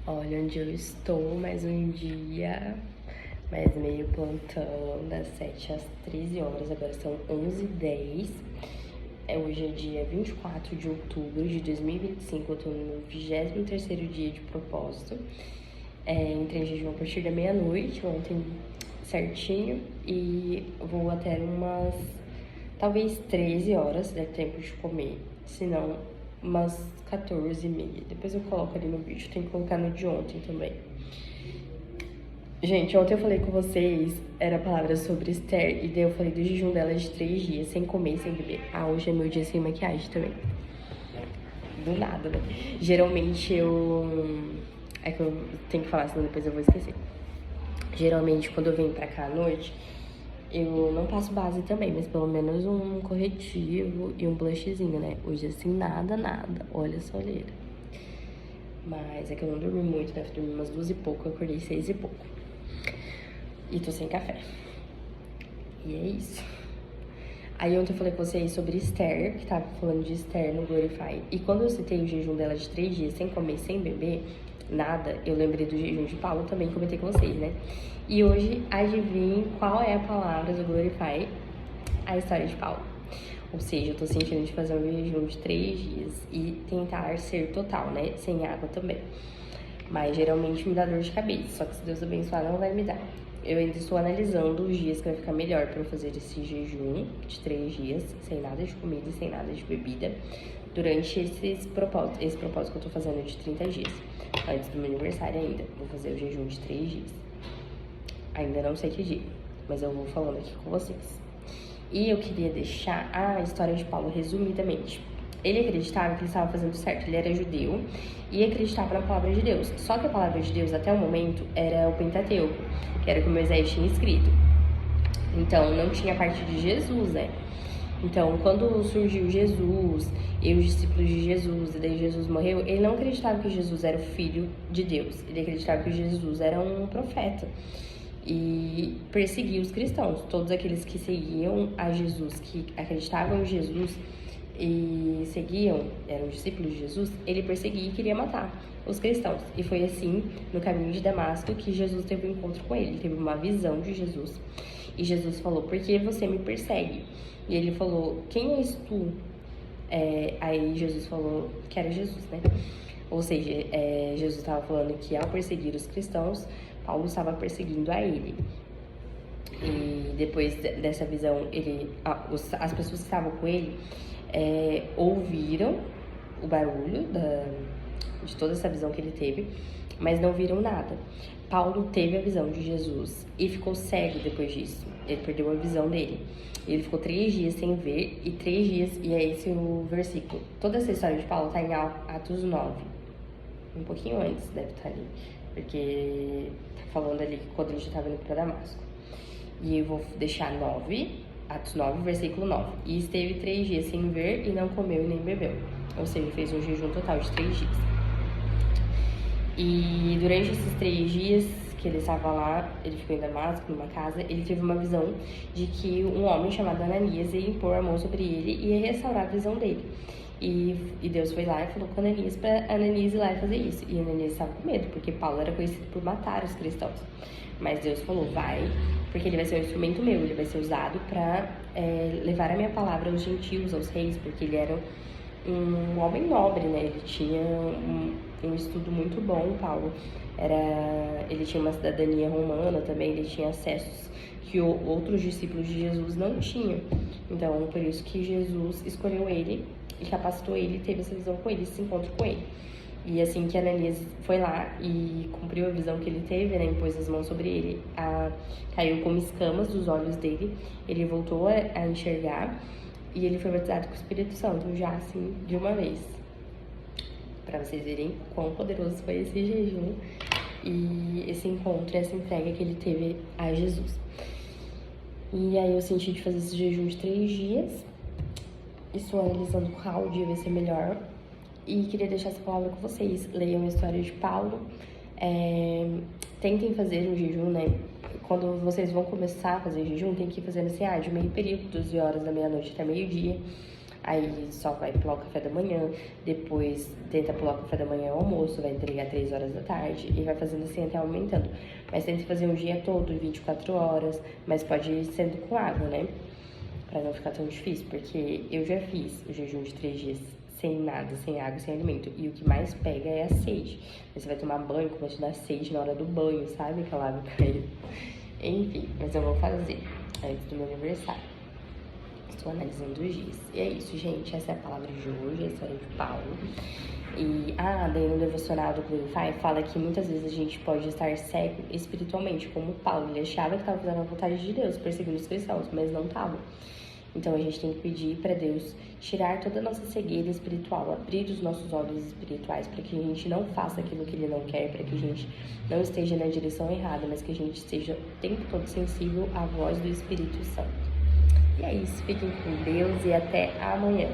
Olha onde eu estou, mais um dia, mais meio plantão, das 7 às 13 horas, agora são 11h10. Hoje é dia 24 de outubro de 2025, eu tô no meu 23º dia de propósito. Entrei em jejum a partir da meia-noite, ontem certinho, e vou até umas, talvez 13 horas, dá tempo de comer, se não umas 14h30. Depois eu coloco ali no vídeo, tem que colocar no de ontem também. Gente, ontem eu falei com vocês, era a palavra sobre Esther, e daí eu falei do jejum dela de 3 dias, sem comer e sem beber. Hoje é meu dia sem maquiagem também. Do nada, né? Geralmente É que eu tenho que falar, senão depois eu vou esquecer. Geralmente, quando eu venho pra cá à noite, eu não passo base também, mas pelo menos um corretivo e um blushzinho, né? Hoje, assim, nada. Olha essa olheira. Mas é que eu não dormi muito, né? Eu dormi umas 2 e pouco, eu acordei 6 e pouco. E tô sem café. E é isso. Aí ontem eu falei com vocês sobre Esther, que tava falando de Esther no Glorify. E quando eu citei o jejum dela de 3 dias, sem comer, sem beber, nada, eu lembrei do jejum de Paulo também, comentei com vocês, né? E hoje, adivinhem qual é a palavra do Glorify? A história de Paulo. Ou seja, eu tô sentindo de fazer um jejum de 3 dias e tentar ser total, né? Sem água também. Mas geralmente me dá dor de cabeça, só que se Deus abençoar não vai me dar. Eu ainda estou analisando os dias que vai ficar melhor para eu fazer esse jejum de 3 dias, sem nada de comida e sem nada de bebida, durante esse propósito que eu tô fazendo de 30 dias. Antes do meu aniversário ainda, vou fazer o jejum de 3 dias. Ainda não sei que dia, mas eu vou falando aqui com vocês. E eu queria deixar a história de Paulo resumidamente. Ele acreditava que ele estava fazendo certo, ele era judeu e acreditava na palavra de Deus. Só que a palavra de Deus, até o momento, era o Pentateuco, que era o que Moisés tinha escrito. Então, não tinha a parte de Jesus, né? Então, quando surgiu Jesus e os discípulos de Jesus, e daí Jesus morreu, ele não acreditava que Jesus era o Filho de Deus. Ele acreditava que Jesus era um profeta e perseguia os cristãos. Todos aqueles que seguiam a Jesus, que acreditavam em Jesus e seguiam, eram discípulos de Jesus, ele perseguia e queria matar os cristãos. E foi assim, no caminho de Damasco, que Jesus teve um encontro com ele. Ele teve uma visão de Jesus. E Jesus falou, por que você me persegue? E ele falou, quem és tu? Aí Jesus falou que era Jesus, né? Ou seja, Jesus estava falando que ao perseguir os cristãos, Paulo estava perseguindo a ele. E depois dessa visão, as pessoas que estavam com ele ouviram o barulho de toda essa visão que ele teve, mas não viram nada. Paulo teve a visão de Jesus e ficou cego depois disso. Ele perdeu a visão dele. Ele ficou 3 dias sem ver e 3 dias, e é esse o versículo. Toda essa história de Paulo está em Atos 9. Um pouquinho antes deve estar ali, porque tá falando ali quando ele já estava indo para Damasco. E eu vou deixar 9, Atos 9, versículo 9. E esteve 3 dias sem ver e não comeu e nem bebeu. Ou seja, fez um jejum total de 3 dias. E durante esses 3 dias que ele estava lá, ele ficou em Damasco, numa casa, ele teve uma visão de que um homem chamado Ananias ia impor a mão sobre ele e ia restaurar a visão dele. E Deus foi lá e falou com Ananias para Ananias ir lá e fazer isso. E Ananias estava com medo, porque Paulo era conhecido por matar os cristãos. Mas Deus falou, vai, porque ele vai ser um instrumento meu, ele vai ser usado para levar a minha palavra aos gentios, aos reis, porque ele era um homem nobre, né? Ele tinha um estudo muito bom, Paulo. Ele tinha uma cidadania romana também, ele tinha acessos que outros discípulos de Jesus não tinham. Então, por isso que Jesus escolheu ele e capacitou ele, teve essa visão com ele, esse encontro com ele. E assim que Ananias foi lá e cumpriu a visão que ele teve, né, impôs as mãos sobre ele, caiu como escamas dos olhos dele, ele voltou a enxergar e ele foi batizado com o Espírito Santo, já assim, de uma vez. Pra vocês verem quão poderoso foi esse jejum e esse encontro, essa entrega que ele teve a Jesus. E aí eu senti de fazer esse jejum de 3 dias, estou analisando qual dia vai ser melhor. E queria deixar essa palavra com vocês. Leiam a história de Paulo. Tentem fazer um jejum, né? Quando vocês vão começar a fazer jejum, tem que ir fazendo assim, de meio período, 12 horas da meia-noite até meio-dia. Aí só vai pular o café da manhã, depois tenta pular o café da manhã e o almoço, vai entregar 3 horas da tarde e vai fazendo assim até aumentando. Mas tenta fazer um dia todo, 24 horas, mas pode ir sendo com água, né? Pra não ficar tão difícil, porque eu já fiz o jejum de 3 dias sem nada, sem água, sem alimento. E o que mais pega é a sede. Você vai tomar banho, começa a te dar sede na hora do banho, sabe? Aquela água caindo. Enfim, mas eu vou fazer antes do meu aniversário. Estou analisando os dias. E é isso, gente. Essa é a palavra de hoje, a história de Paulo. E, daí no devocional do Glorify fala que muitas vezes a gente pode estar cego espiritualmente, como Paulo. Ele achava que estava fazendo a vontade de Deus, perseguindo os cristãos, mas não estava. Então a gente tem que pedir para Deus tirar toda a nossa cegueira espiritual, abrir os nossos olhos espirituais para que a gente não faça aquilo que Ele não quer, para que a gente não esteja na direção errada, mas que a gente esteja o tempo todo sensível à voz do Espírito Santo. E é isso, fiquem com Deus e até amanhã.